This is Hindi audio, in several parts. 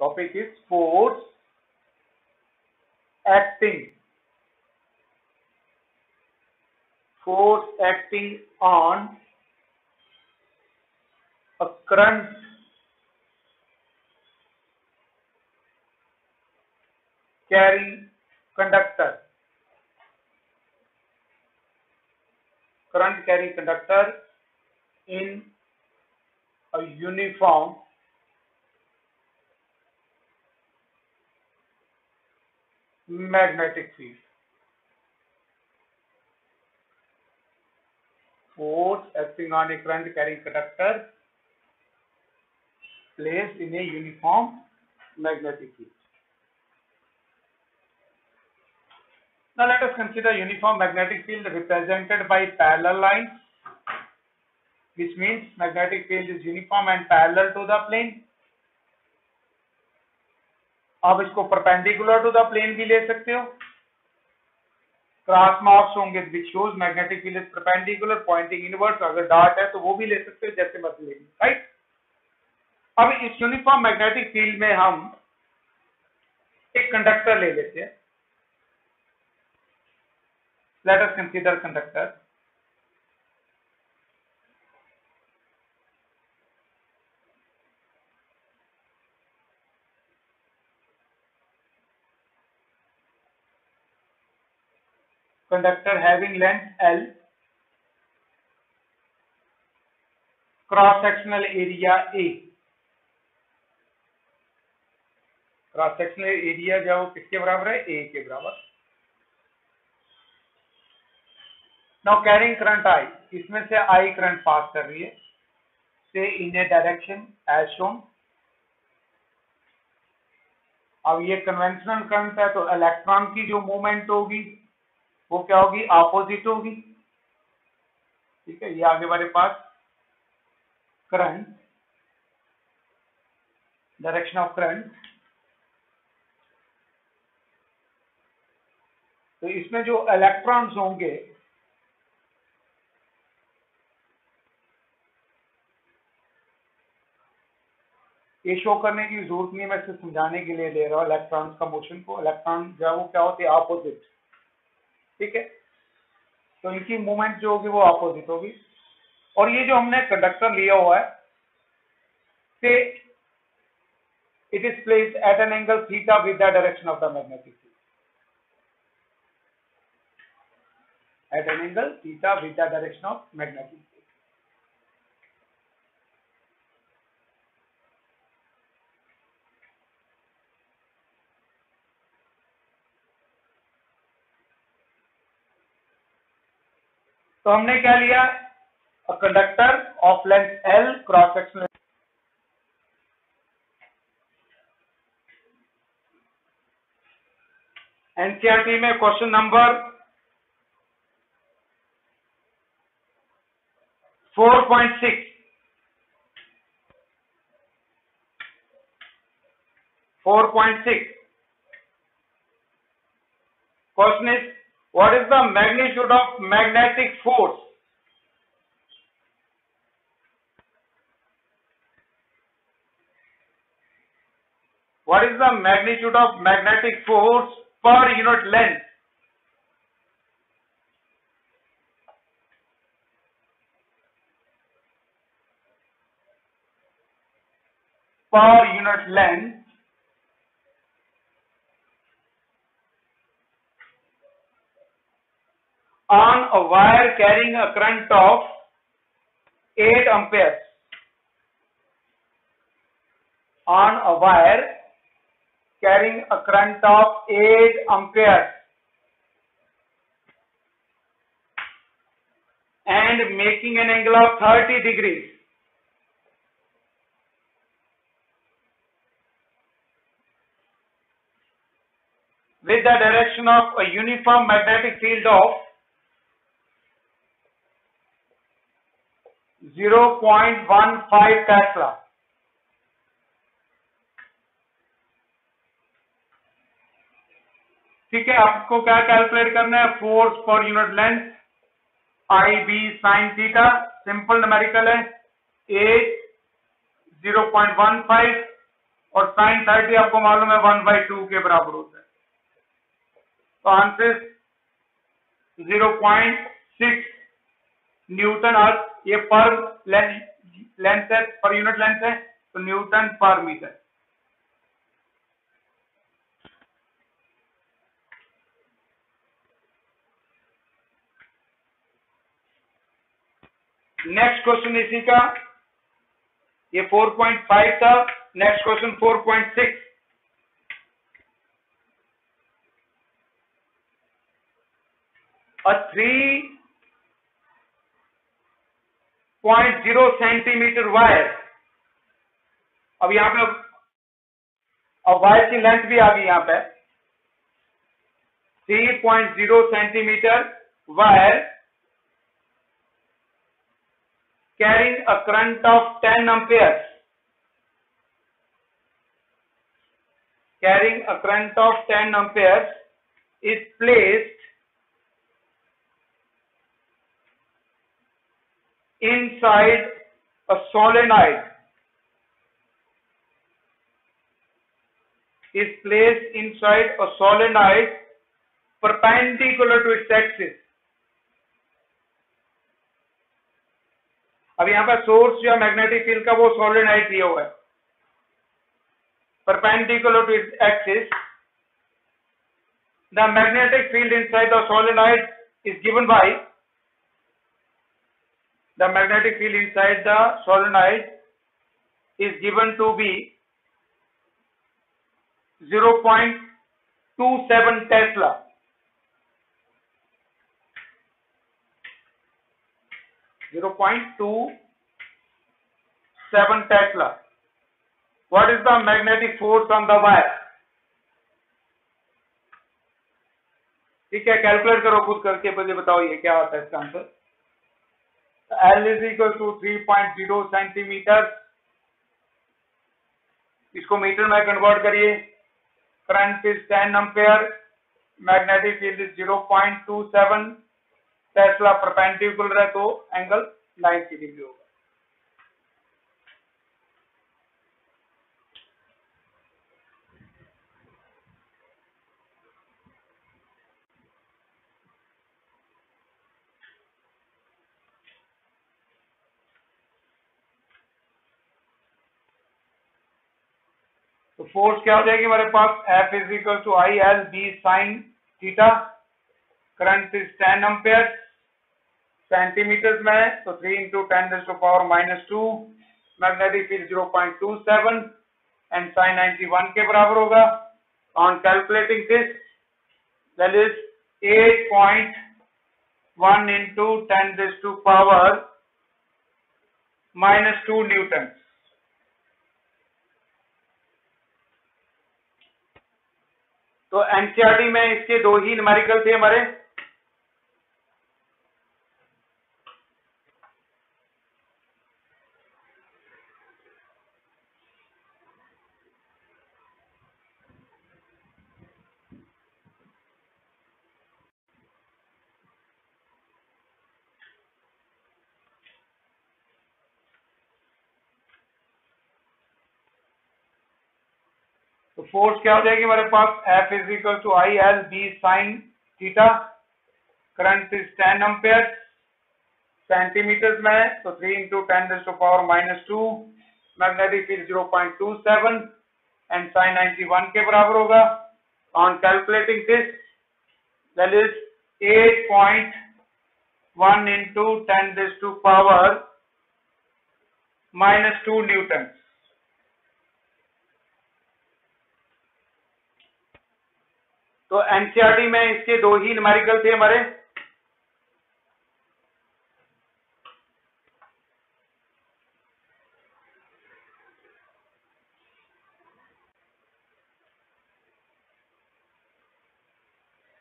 Topic is force acting on a current carrying conductor. Current carrying conductor in a uniform magnetic field. Force acting on a current carrying conductor placed in a uniform magnetic field. Now let us consider uniform magnetic field represented by parallel lines, which means magnetic field is uniform and parallel to the plane. आप इसको perpendicular to the plane भी ले सकते हो. क्रॉस मार्क्स होंगे which shows magnetic field is perpendicular pointing inwards. अगर डार्ट है तो वो भी ले सकते हो, जैसे मर्जी लेंगे, राइट. अब इस यूनिफॉर्म मैग्नेटिक फील्ड में हम एक कंडक्टर ले लेते हैं. Let us consider conductor. Conductor having length L, cross sectional area A. Cross sectional area जो किसके बराबर है, A के बराबर. नाउ कैरिंग करंट I, इसमें से I करंट पास कर रही है, से इन ए डायरेक्शन एज शोन. अब ये कन्वेंशनल करंट है तो इलेक्ट्रॉन की जो मूवमेंट होगी वो क्या होगी, ऑपोजिट होगी. ठीक है, ये आगे हमारे पास करंट, डायरेक्शन ऑफ करंट. तो इसमें जो इलेक्ट्रॉन्स होंगे ये शो करने की जरूरत नहीं, मैं सिर्फ समझाने के लिए ले रहा हूं इलेक्ट्रॉन्स का मोशन को. इलेक्ट्रॉन जो है वो क्या होते हैं, ऑपोजिट. ठीक है, तो इनकी मूवमेंट जो होगी वो ऑपोजिट होगी. और ये जो हमने कंडक्टर लिया हुआ है से it is placed at an angle theta with the direction of the magnetic field. At an angle theta with the direction of magnetic field. तो हमने क्या लिया, a conductor of length L, cross sectional. NCERT में question number 4.6 question is, what is the magnitude of magnetic force per unit length on a wire carrying a current of 8 amperes. On a wire carrying a current of 8 amperes and making an angle of 30 degrees. With the direction of a uniform magnetic field of 0.15 Tesla. ठीक है, आपको क्या कैलकुलेट करना है, force per unit length I B sine theta. Simple numerical है, 8 0.15 और साइन 30 आपको मालूम है 1/2 के बराबर होता है। तो आंसर 0.6 न्यूटन अर्थ, ये पर लेंथ है, पर यूनिट लेंथ है, तो न्यूटन पर मीटर। नेक्स्ट क्वेश्चन इसी का, ये 4.5 था। Next question 4.6। A 3.0 centimetre wire, अब यहां पे अब वायर की लेंथ भी आ गई यहां पे, 3.0 centimetre wire carrying a current of 10 amperes, carrying a current of 10 amperes is placed inside a solenoid, is placed inside a solenoid perpendicular to its axis। अब यहां पर सोर्स जो है मैग्नेटिक फील्ड का वो सोलेनॉइड दिया हुआ है, perpendicular to its axis। The magnetic field inside the solenoid is given by, the magnetic field inside the solenoid is given to be 0.27 Tesla। 0.27 Tesla। What is the magnetic force on the wire? ठीक है, कैलकुलेट करो खुद करके, मुझे बताओ ये क्या आता है इसका answer. L is equal to 3.0 centimetre, इसको मीटर में कन्वर्ट करिए। Current is 10 ampere, magnetic field is 0.27 Tesla, perpendicular है तो एंगल 90 डिग्री होगा। तो फोर्स क्या हो जाएगी हमारे पास, F is equal to IL B sine theta. Current is 10 ampere, centimetres में है तो 3 × 10⁻⁻²। मैग्नेटिक फील्ड 0.27 एंड साइन 91 के बराबर होगा। On calculating this, that is 8.1 × 10⁻⁻² Newton. तो एनसीईआरटी में इसके दो ही न्यूमेरिकल थे हमारे। तो फोर्स क्या हो जाएगी हमारे पास, F is equal to IL B sine theta. Current is 10 ampere, centimetres में है तो 3 × 10⁻⁻²। मैग्नेटिक फील्ड 0.27 एंड साइन 91 के बराबर होगा। On calculating this, that is 8.1 × 10⁻⁻² Newton. तो एनसीईआरटी में इसके दो ही न्यूमेरिकल थे हमारे।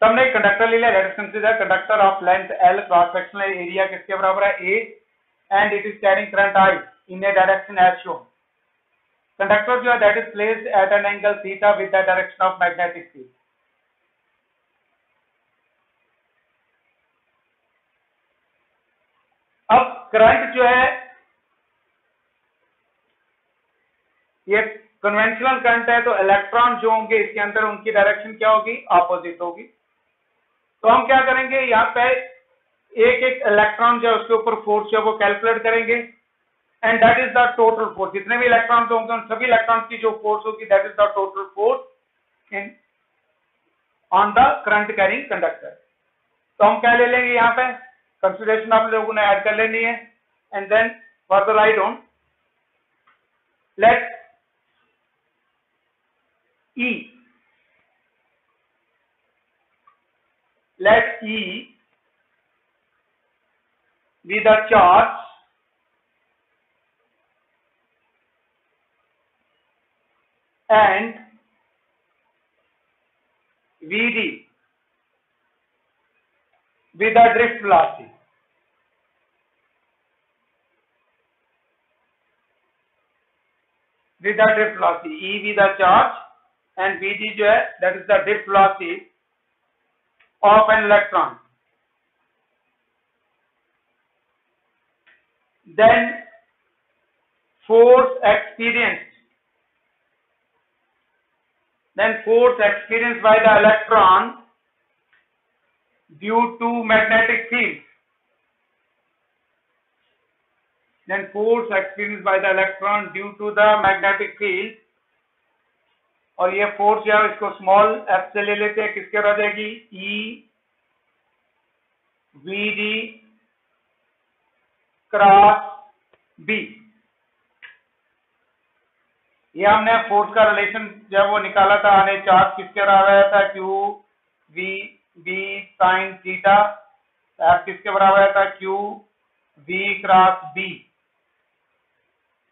हमने कंडक्टर ले लिया, let us consider conductor of length L, cross sectional area किसके बराबर है A, and it is carrying current I in a direction as shown. Conductor जो है that is placed at an angle theta with the direction of magnetic field. अब करंट जो है ये कन्वेंशनल करंट है तो इलेक्ट्रॉन जो होंगे इसके अंदर उनकी डायरेक्शन क्या होगी, ऑपोजिट होगी। तो हम क्या करेंगे, यहाँ पे एक एक इलेक्ट्रॉन जो है उसके ऊपर फोर्स जो है वो कैलकुलेट करेंगे, and that is the total force. जितने भी इलेक्ट्रॉन्स होंगे उन सभी इलेक्ट्रॉन्स की जो फोर्स होगी that is the total force in on the current carrying conductor. तो हम क्या ले लेंगे, यहाँ पे कंसिडरेशन आप लोगों ने ऐड कर लेनी है, and then for the right on लेट E be the charge and Vd be the drift velocity. With the drift velocity, E be the charge and Vd जो है that is the drift velocity of an electron. Then force experienced by the electron due to magnetic field. Then force experienced by the electron due to the magnetic field. और ये फोर्स जो है इसको स्मॉल f से ले लेते हैं, किसके बराबर जाएगी, E Vd क्रॉस B। ये हमने फोर्स का रिलेशन जब वो निकाला था, हमने चार्ज किसके बराबर आया था, Q V B sin theta, F किसके बराबर आया था, Q V cross B,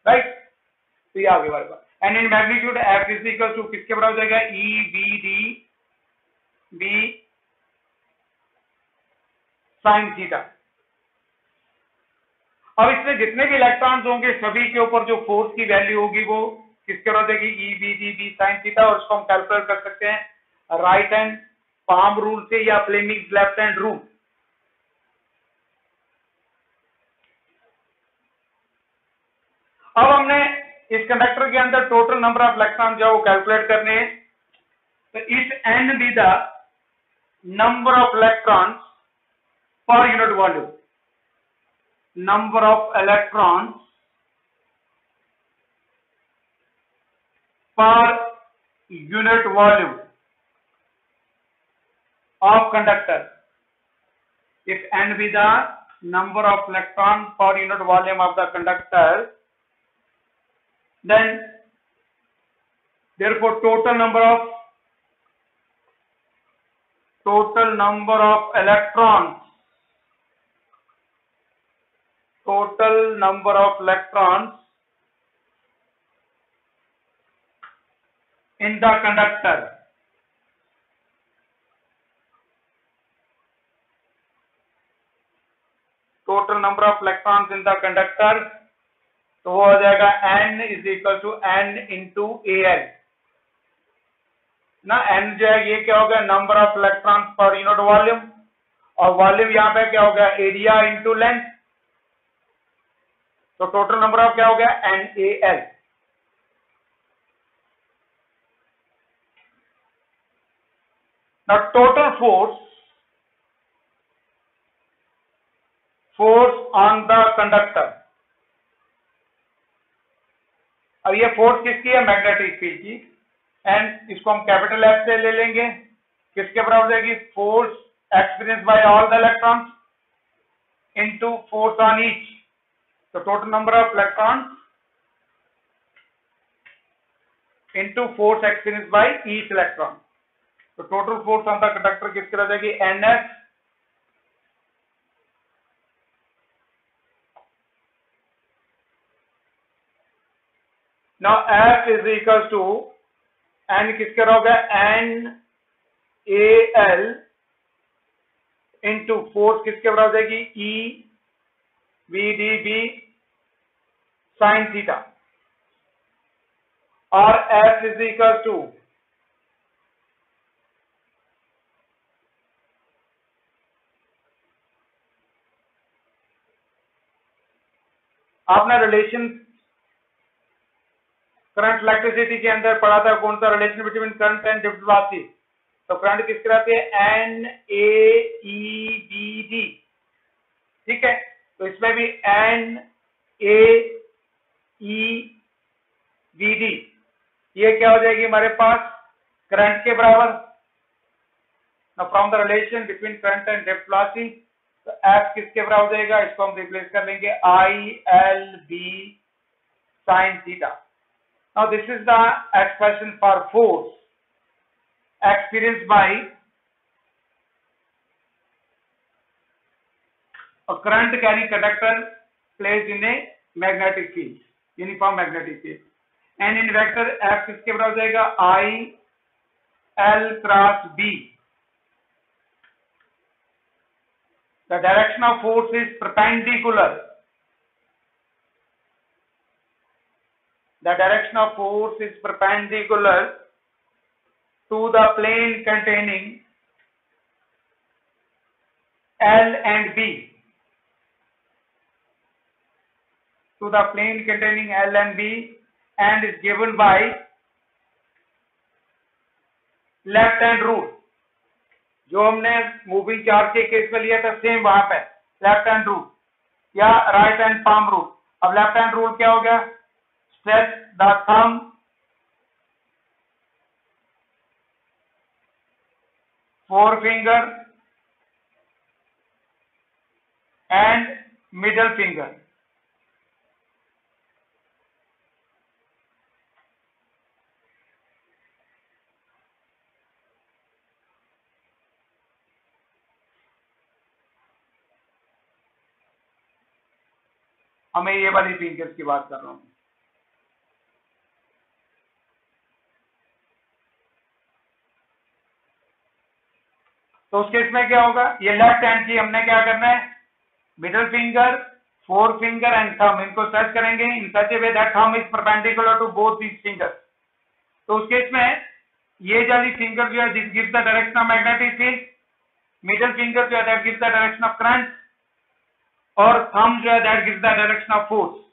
right. तो ये आगे बढ़ेगा, and in magnitude F is equal to किसके बराबर हो जाएगा, E Vd B sin theta. अब इसमें जितने भी इलेक्ट्रॉन्स होंगे सभी के ऊपर जो फोर्स की वैल्यू होगी वो किसके बराबर हो जाएगी, E Vd B sin theta, और उसको हम कैलकुलेट कर सकते हैं राइट हैंड पाम रूल से या फ्लेमिंग्स लेफ्ट हैंड रूल। अब हमने इस कंडक्टर के अंदर टोटल नंबर ऑफ इलेक्ट्रॉन जो है वो कैलकुलेट करने हैं। तो इस N be the number of electrons per unit volume, number of electrons per unit volume of conductor. If n be the number of electrons per unit volume of the conductor, then therefore total number of electrons in the conductor तो वो हो जाएगा n is equal to n into AL ना। n जो है ये क्या हो गया, number of electrons per unit volume, और वॉल्यूम यहाँ पे क्या हो गया, एरिया इंटू लेंथ। तो टोटल नंबर ऑफ क्या हो गया, NaL। Now total force on the conductor। अब ये फोर्स किसकी है, मैग्नेटिक फील्ड की, एंड इसको हम कैपिटल F से ले लेंगे, किसके बराबर जाएगी, force experience by all the electrons into force on each. तो total number of electrons into force experience by each electron. तो total force on the conductor किसके बराबर जाएगी, NF Now F is equals to N किसके बराबर है, NaL इंटू फोर्स किसके बराबर जाएगी, E Vd B sin theta, और F is equals to आपने रिलेशन करंट इलेक्ट्रिसिटी के अंदर पढ़ा था कौन सा relation between current and drift velocity, तो करंट किसके रहते हैं NAEBD, ठीक है। तो इसमें भी NAEBD ये क्या हो जाएगी हमारे पास करंट के बराबर। Now from the relation between current and drift velocity, तो F किसके बराबर हो जाएगा, इसको हम रिप्लेस कर लेंगे ILB sin theta. Now this is the expression for force experienced by a current carrying conductor placed in a magnetic field, uniform magnetic field. And in vector F किसके बराबर हो जाएगा IL cross B. The direction of force is perpendicular. The direction of force is perpendicular to the plane containing L and B. To the plane containing L and B, and is given by left hand rule. जो हमने मूविंग चार्ज के केस में लिया था सेम वहां पे लेफ्ट हैंड रूल या राइट हैंड पाम रूल। अब लेफ्ट हैंड रूल क्या हो गया, stretch the thumb forefinger and middle finger. मैं ये वाली फिंगर्स की बात कर रहा हूं। तो उस केस में क्या होगा, ये लेफ्ट हैंड की हमने क्या करना है, middle finger, four finger and thumb, इनको सर्च करेंगे इन सच ए way that thumb is perpendicular to both these fingers. तो उस केस में ये वाली फिंगर जो है this gives the direction of magnetic field, middle finger जो है that gives the direction of current, और थंब जो है that gives the direction of force.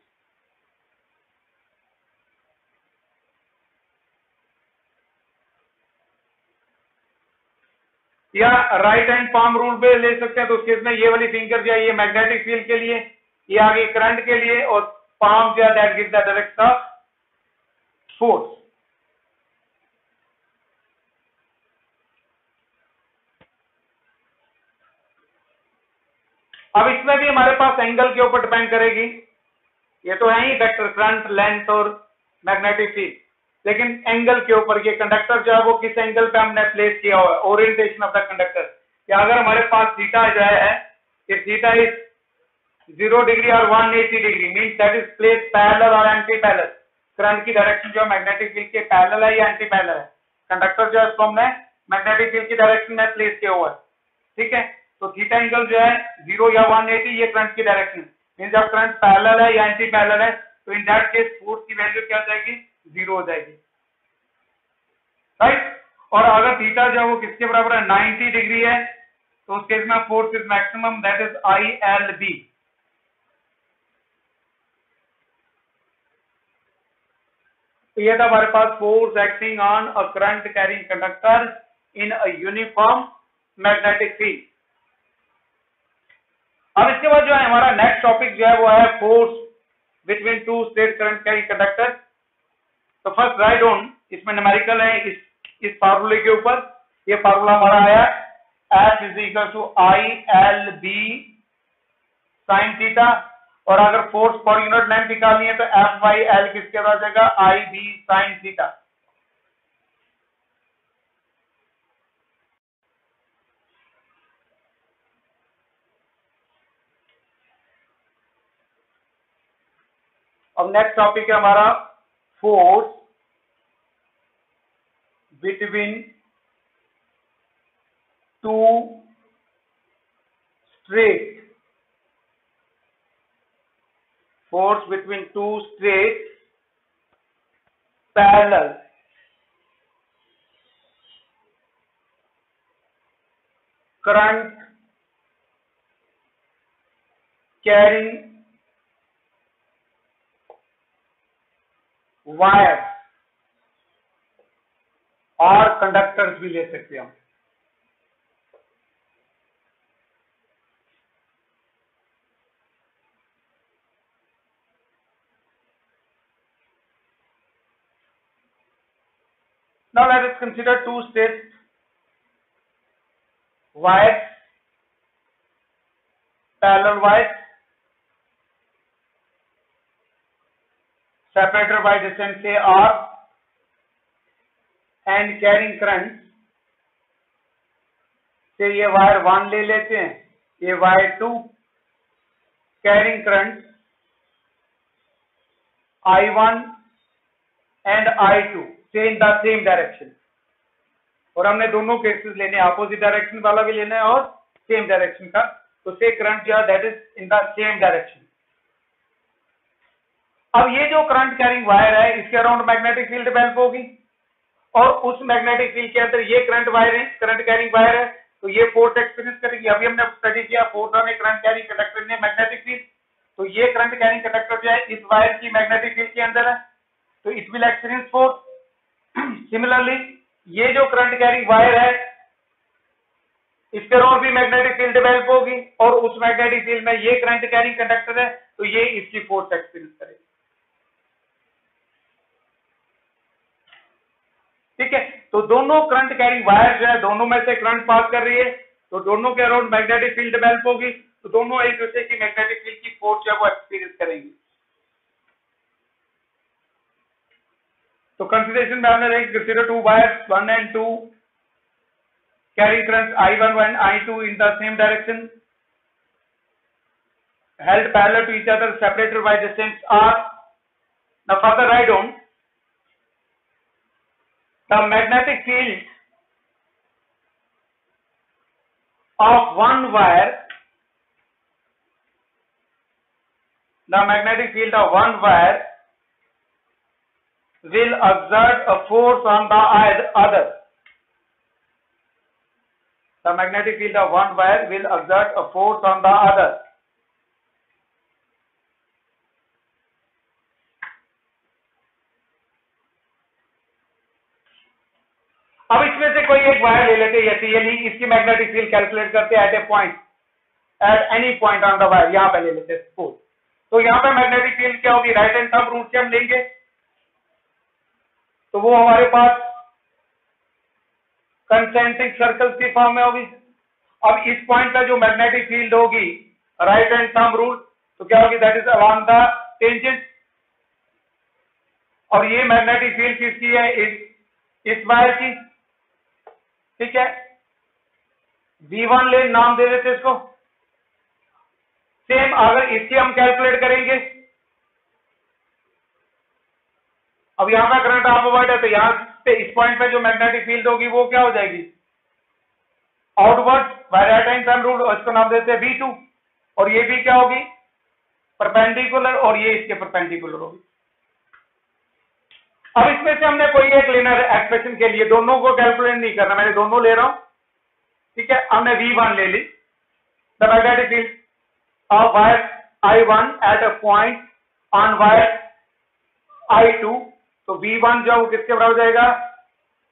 या राइट हैंड पाम रूल पे ले सकते हैं, तो उस केस में ये वाली फिंगर जो है ये मैग्नेटिक फील्ड के लिए, ये आगे करंट के लिए, और पाम जो है that gives the direction of force. अब इसमें भी हमारे पास एंगल के ऊपर डिपेंड करेगी, ये तो है ही वेक्टर करंट, लेंथ और मैग्नेटिक फील्ड, लेकिन एंगल के ऊपर ये कंडक्टर जो है वो किस एंगल पे हमने प्लेस किया हुआ है, ओरिएंटेशन ऑफ द कंडक्टर। या अगर हमारे पास थीटा जो है, if theta is 0 डिग्री और 180 degree means that is place parallel और एंटी पैरेलल। करंट की डायरेक्शन जो मैग्नेटिक फील्ड के पैरेलल है या एंटी पैरेलल है, कंडक्टर जो है उसको हमने मैग्नेटिक फील्ड की डायरेक्शन में प्लेस किया हुआ है, ठीक है। तो थीटा एंगल जो है 0 या 180 ये करंट की डायरेक्शन मींस जब करंट पैरेलल है या एंटी पैरेलल है, तो इन दैट केस फोर्स की वैल्यू क्या हो जाएगी, 0 हो जाएगी, राइट। और अगर थीटा जो है वो किसके बराबर है, 90 डिग्री है, तो उस केस में force is maximum that is ILB। तो ये था हमारे पास force acting on a current carrying conductor in a uniform magnetic field. अब इसके बाद जो है हमारा नेक्स्ट टॉपिक जो है वो है force between two straight current carrying conductor. तो फर्स्ट राइट डाउन, इसमें न्यूमेरिकल है इस फार्मूले के ऊपर। ये फार्मूला हमारा आया F is equal to ILB sine theta, और अगर फोर्स पर यूनिट लेंथ निकालनी है तो F/L किसके बराबर जाएगा, IB साइन थीटा। अब नेक्स्ट टॉपिक है हमारा force between two straight, force between two straight parallel current carrying wires और कंडक्टर्स भी ले सकते हैं हम। Now let us consider two states wires, parallel wires, separated by distance say R and carrying current। से ये वायर 1 ले लेते हैं, ये wire 2 carrying current I1 and I2 say in the same direction। और हमने दोनों केसेस लेने, अपोजिट डायरेक्शन वाला भी लेना है और सेम डायरेक्शन का। तो से करंट जो है that is in the same direction. अब ये जो करंट कैरिंग वायर है इसके अराउंड मैग्नेटिक फील्ड डेवलप होगी और उस मैग्नेटिक फील्ड के अंदर ये करंट वायर है, करंट कैरिंग वायर है, तो ये फोर्स एक्सपीरियंस करेगी। अभी हमने स्टडी किया force on A current carrying conductor ने मैग्नेटिक फील्ड, तो ये करंट कैरिंग कंडक्टर जो है इस वायर की मैग्नेटिक फील्ड के अंदर है, तो it will experience force. Similarly ये जो करंट कैरिंग वायर है इसके अराउंड भी मैग्नेटिक फील्ड डेवलप होगी और उस मैग्नेटिक फील्ड में ये करंट कैरिंग कंडक्टर है, तो ये इसकी फोर्स एक्सपीरियंस करेगी। ठीक है, तो दोनों करंट कैरिंग वायर जो है दोनों में से करंट पास कर रही है, तो दोनों के अराउंड मैग्नेटिक फील्ड डेवलप होगी, तो दोनों एक दूसरे की मैग्नेटिक फील्ड की फोर्स जो है वो एक्सपीरियंस करेंगी। तो कंसिडरेशन में हमने consider to wires 1 and 2 carrying currents I1 and I2 in the same direction, held parallel to each other, separated by distance R। Now further write down the magnetic field of one wire, the magnetic field of one wire will exert a force on the other। The magnetic field of one wire will exert a force on the other। अब इसमें से कोई एक वायर ले लेते हैं, रियली इसकी मैग्नेटिक फील्ड कैलकुलेट करते हैं at a point, at any point on the wire, यहां पे ले लेते हैं सपोज। तो यहां पे मैग्नेटिक फील्ड क्या होगी, राइट हैंड थंब रूल से हम लेंगे, तो वो हमारे पास कंसेंट्रिक सर्कल्स की फॉर्म में होगी। अब इस पॉइंट पे जो मैग्नेटिक फील्ड होगी राइट हैंड थंब रूल, तो क्या होगी, that is along the tangent. और ये मैग्नेटिक फील्ड किसकी है, इस वायर की। ठीक है, V1 ले नाम दे देते इसको। सेम अगर इसकी हम कैलकुलेट करेंगे, अब यहां पर करंट अपवर्ड है, तो यहां पे इस पॉइंट पे जो मैग्नेटिक फील्ड होगी वो क्या हो जाएगी, outward by right hand thumb rule, और इसको नाम देते हैं V2। और ये भी क्या होगी, परपेंडिकुलर, और ये इसके परपेंडिकुलर होगी। अब इसमें से हमने कोई एक लेना है एक्सप्रेशन के लिए, दोनों को कैलकुलेट नहीं करना, मैंने दोनों ले रहा हूं। ठीक है, हमने V1 ले ली, the magnetic field of wire I1 at a point on wire I2, तो V1 जो किसके बराबर हो जाएगा,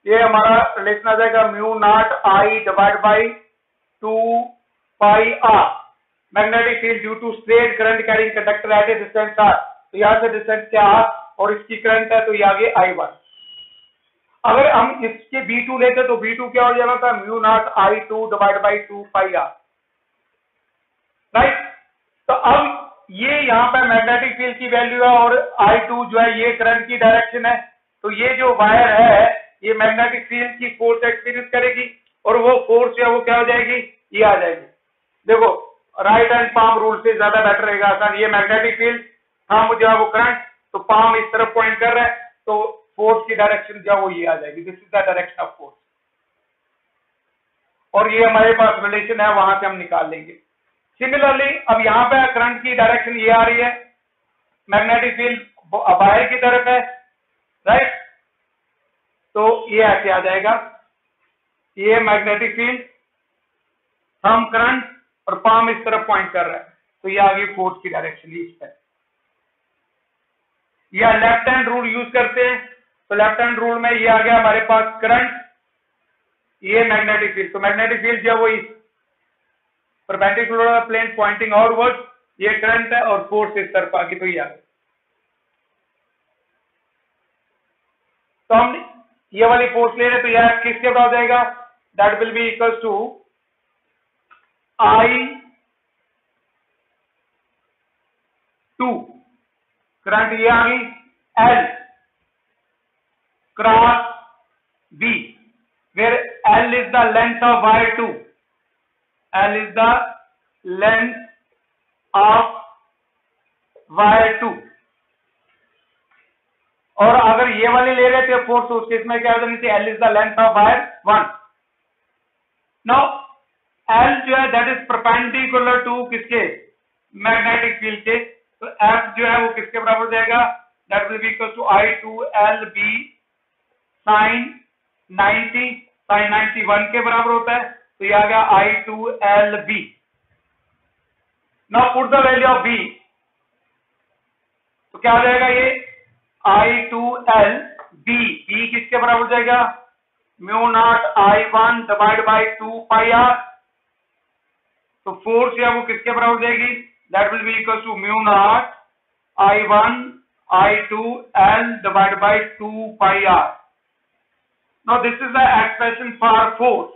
ये हमारा रिलेशन आ जाएगा mu naught I divide by 2 pi R, magnetic field due to straight current carrying conductor at a distance R। तो यहां से डिस्टेंस क्या R और इसकी करंट है, तो ये आगे I1। अगर हम इसके V2 लेते तो V2 क्या हो जाएगा था, mu naught I2 divide by 2 pi R, right. तो अब ये यहाँ पे मैग्नेटिक फील्ड की वैल्यू है और I2 जो है ये करंट की डायरेक्शन है, तो ये जो वायर है ये मैग्नेटिक फील्ड की फोर्स एक्सपीरियंस करेगी और वो फोर्स जो है वो क्या हो जाएगी, ये आ जाएगी। देखो राइट हैंड पाम रूल से ज्यादा बेटर रहेगा, आसान। ये मैग्नेटिक फील्ड, हम जो है वो करंट, तो पाम इस तरफ पॉइंट कर रहा है, तो फोर्स की डायरेक्शन जो है वो ये आ जाएगी, this is the direction of force. और ये हमारे पास रिलेशन है, वहां से हम निकाल लेंगे। सिमिलरली अब यहाँ पे करंट की डायरेक्शन ये आ रही है, मैग्नेटिक फील्ड वायर की तरफ है, राइट। तो ये ऐसे आ जाएगा, ये मैग्नेटिक फील्ड, हम करंट और पाम इस तरफ पॉइंट कर रहा है, तो ये आगे फोर्स की डायरेक्शन इस है। या लेफ्ट हैंड रूल यूज करते हैं, तो लेफ्ट हैंड रूल में ये आ गया हमारे पास करंट, ये मैग्नेटिक फील्ड। तो मैग्नेटिक फील्ड जो है वो इस परपेंडिकुलर प्लेन पॉइंटिंग आउटवर्ड, ये करंट है, और फोर्स इस तरफ आ गई, तो ये आ गया। तो हम ये वाली फोर्स ले रहे, तो यह किसके बराबर हो जाएगा, that will be equal to I2 current ये आ गई L cross B, where L is the length of wire 2, L is the length of wire 2। और अगर ये वाली ले रहे थे फोर्स, तो उस केस में क्या हो जानी चाहिए, L is the length of wire 1। Now L जो है दैट इज परपेंडिकुलर टू किसके, मैग्नेटिक फील्ड के। तो F जो है वो किसके बराबर हो जाएगा, that will be equal to I2LB sin 90, sin 91 के बराबर होता है। तो ये आ गया I2LB। Now put the value of B, तो क्या हो जाएगा, ये I2LB, B किसके बराबर हो जाएगा, mu naught I1 divide by 2 pi r। तो फोर्स जो है वो किसके बराबर हो जाएगी, that will be equal to mu naught I1 I2L divide by 2 pi r। Now this is the expression for force.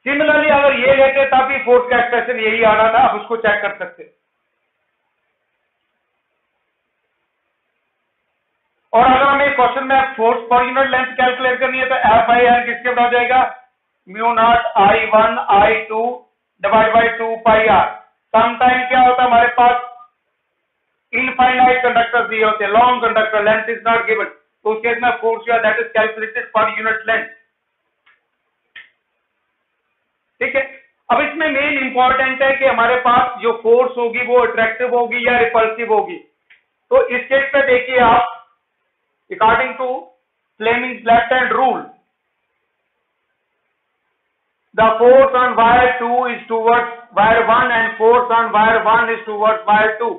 Similarly अगर ये लेते तब भी फोर्स का एक्सप्रेशन यही आ रहा था, आप उसको चेक कर सकते। और अगर हमें क्वेश्चन में force per unit length calculate करनी है, तो F बाई L किसके बराबर हो जाएगा, mu naught I1 I2 divide by 2 pi r। Sometime क्या होता है, हमारे पास इनफाइनाइट कंडक्टर दिए होते हैं, long conductor, length is not given, तो उस केस में फोर्स जो है दैट इज कैलकुलेटेड पर यूनिट लेंथ। ठीक है, अब इसमें मेन इंपॉर्टेंट है कि हमारे पास जो फोर्स होगी वो अट्रैक्टिव होगी या रिपल्सिव होगी। तो इस केस में देखिए आप, according to Fleming's left hand rule, the force on wire 2 is towards wire 1 and force on wire 1 is towards wire 2।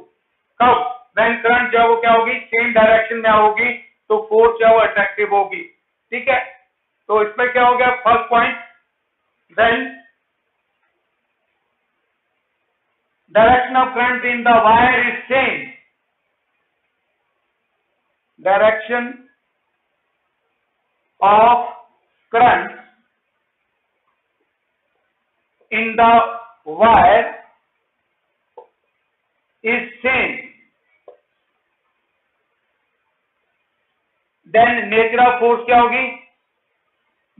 कब, when current जो है वो क्या होगी, सेम डायरेक्शन में होगी, तो फोर्स जो है वो अट्रैक्टिव होगी। ठीक है, तो इसमें क्या हो गया, first point, when direction of current in the wire is same, direction of current in the wire is same, then nature of force क्या होगी,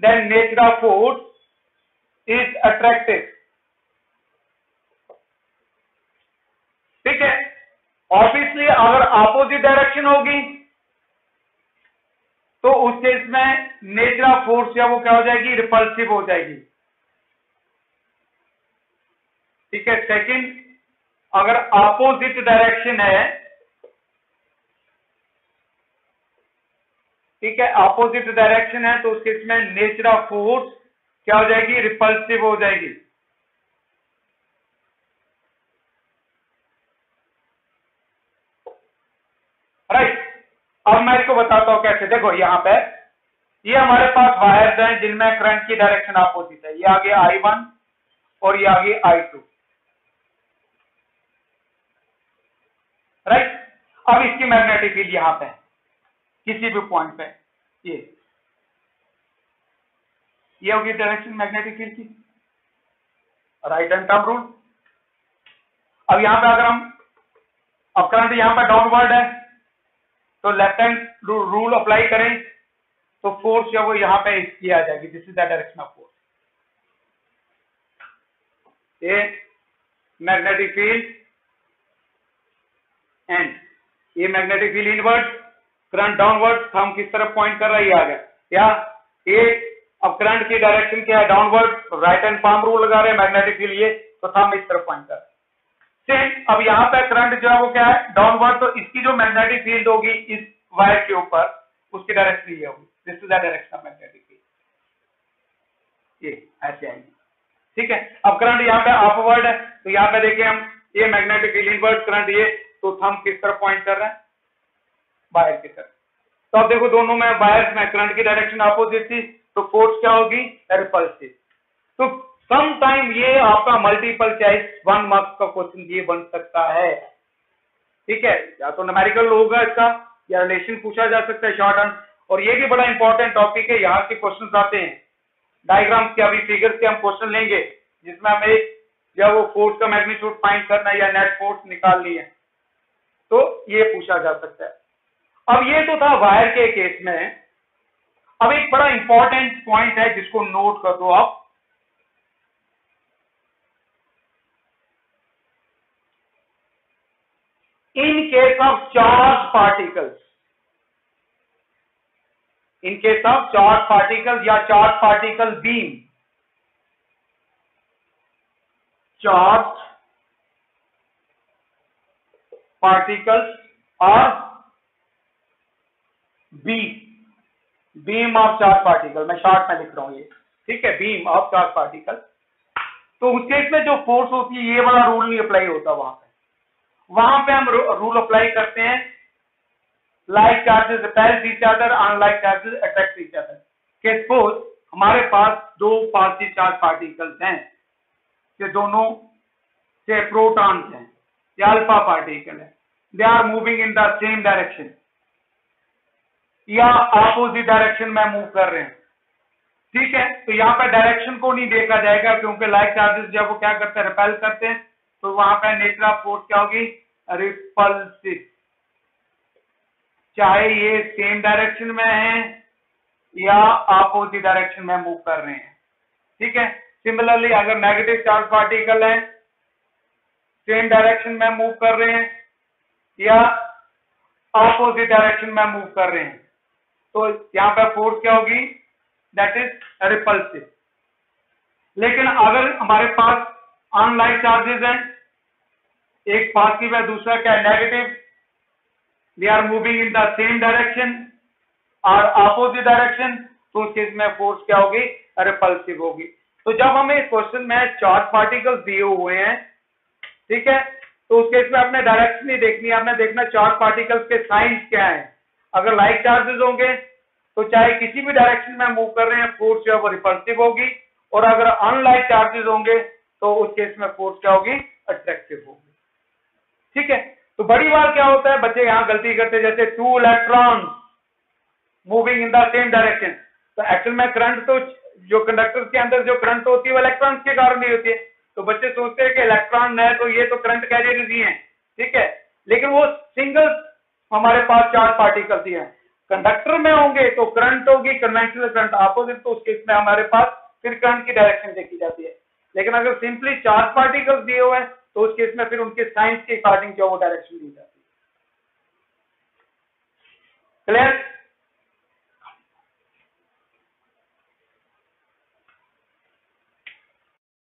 then nature of force is attractive। ठीक है, ऑब्वियसली अगर अपोजिट डायरेक्शन होगी तो उस केस में नेचर ऑफ फोर्स या वो क्या हो जाएगी, रिपल्सिव हो जाएगी। ठीक है, सेकंड, अगर अपोजिट डायरेक्शन है, ठीक है, अपोजिट डायरेक्शन है, तो उस केस में नेचर ऑफ फोर्स क्या हो जाएगी, रिपल्सिव हो जाएगी। राइट, अब मैं इसको बताता हूं कैसे। देखो यहां पे ये हमारे पास वायर्स हैं जिनमें करंट की डायरेक्शन अपोजिट है, ये आगे I1 और ये आगे I2। राइट, अब इसकी मैग्नेटिक फील्ड यहां पे किसी भी पॉइंट पे, ये होगी डायरेक्शन मैग्नेटिक फील्ड की, राइट हैंड टर्म रूल। अब यहां पे अगर हम, अब करंट यहां पे डाउनवर्ड है, तो लेफ्ट हैंड रूल अप्लाई करें तो फोर्स जो वो यहां पे इसकी आ जाएगी, this is the direction of force. ये मैग्नेटिक फील्ड एंड ये magnetic field inward, current downward, thumb किस तरफ पॉइंट कर रहा है, ये आ गया। या ये अब करंट की डायरेक्शन क्या है, downward, right hand palm rule लगा रहे हैं, मैग्नेटिक फील्ड ये, तो थंब इस तरफ पॉइंट कर रहा है। सेम, अब यहाँ पे करंट जो है वो क्या है, डाउनवर्ड, तो इसकी जो मैग्नेटिक फील्ड होगी इस वायर के ऊपर, उसकी डायरेक्शन ये होगी, this is the direction of magnetic field, ये ऐसे आएगी। ठीक है, अब करंट यहाँ पे अपवर्ड है, तो यहाँ पे देखिए हम, ये मैग्नेटिक फील्ड इनवर्ड, करंट ये, तो थंब किस तरफ पॉइंट कर रहा है, वायर की तरफ। तो अब देखो दोनों में वायर्स में करंट की डायरेक्शन अपोजिट थी, तो फोर्स क्या होगी, रिपल्सिव। तो सम टाइम ये आपका मल्टीपल चॉइस 1 मार्क्स का क्वेश्चन ये बन सकता है, ठीक है। या तो न्यूमेरिकल होगा इसका, या रिलेशन पूछा जा सकता है शॉर्ट आंसर। और ये भी बड़ा इंपॉर्टेंट टॉपिक है, यहाँ के क्वेश्चन आते हैं डायग्राम्स के, अभी फिगर्स के हम क्वेश्चन लेंगे जिसमें हमें या वो फोर्स का मैग्नीट्यूड फाइंड करना है या नेट फोर्स निकालनी है, तो ये पूछा जा सकता है। अब ये तो था वायर के केस में। अब एक बड़ा इंपॉर्टेंट पॉइंट है जिसको नोट कर दो आप, in case of charge particles, in case of charge particles या charge particle beam, charge particles or beam of charge particle, मैं शॉर्ट में लिख रहा हूं ये, ठीक है, बीम ऑफ चार्ज पार्टिकल। तो उस केस में जो फोर्स होती है ये वाला रूल नहीं अप्लाई होता वहां पे हम रूल अप्लाई करते हैं, like charges repel each other, unlike charges attract each other. के सपोज हमारे पास दो पॉजिटिव चार्ज पार्टिकल्स हैं, ये दोनों से प्रोटॉन्स हैं या अल्फा पार्टिकल है, they are moving in the same direction या ऑपोजिट डायरेक्शन में मूव कर रहे हैं, ठीक है। तो यहाँ पे डायरेक्शन को नहीं देखा जाएगा, क्योंकि लाइक चार्जेस जब वो क्या करते हैं, रिपेल करते हैं, तो वहां पे नेचर ऑफ फोर्स क्या होगी, रिपल्सिव, चाहे ये सेम डायरेक्शन में है या ऑपोजिट डायरेक्शन में मूव कर रहे हैं, ठीक है। सिमिलरली अगर नेगेटिव चार्ज पार्टिकल है, सेम डायरेक्शन में मूव कर रहे हैं या ऑपोजिट डायरेक्शन में मूव कर रहे हैं, तो यहां पे फोर्स क्या होगी, दैट इज रिपल्सिव। लेकिन अगर हमारे पास अनलाइक चार्जेस हैं, एक पॉजिटिव है दूसरा क्या है, negative, they are moving in the same direction और ऑपोजिट डायरेक्शन, तो उस केस में फोर्स क्या होगी, रिपल्सिव होगी। तो जब हमें क्वेश्चन में चार्ज पार्टिकल्स दिए हुए हैं, ठीक है, तो उस केस में आपने डायरेक्शन नहीं देखनी है, आपने देखना चार्ज पार्टिकल्स के साइंस क्या है। अगर लाइक चार्जेस होंगे तो चाहे किसी भी डायरेक्शन में मूव कर रहे हैं, फोर्स जो है वो रिपल्सिव होगी, और अगर अनलाइक चार्जेस होंगे तो उस केस में फोर्स क्या होगी, अट्रैक्टिव होगी, ठीक है। तो बड़ी बार क्या होता है, बच्चे यहां गलती करते हैं, जैसे 2 electrons moving in the same direction, तो एक्चुअल में करंट तो जो कंडक्टर के अंदर जो करंट होती है वो इलेक्ट्रॉन्स के कारण नहीं होती है। तो बच्चे सोचते हैं कि इलेक्ट्रॉन है तो ये तो करंट कैरियर ही है, ठीक है, लेकिन वो सिंगल हमारे पास चार्ज पार्टिकल्स ही है। कंडक्टर में होंगे तो करंट होगी, कन्वेंशनल करंट अपोजिट, तो उस केस में हमारे पास फिर करंट की डायरेक्शन देखी जाती है। लेकिन अगर सिंपली चार्ज पार्टिकल्स दिए हुए हैं तो उस केस में फिर उनके साइंस के अकॉर्डिंग जो वो डायरेक्शन दी जाती है। क्लियर?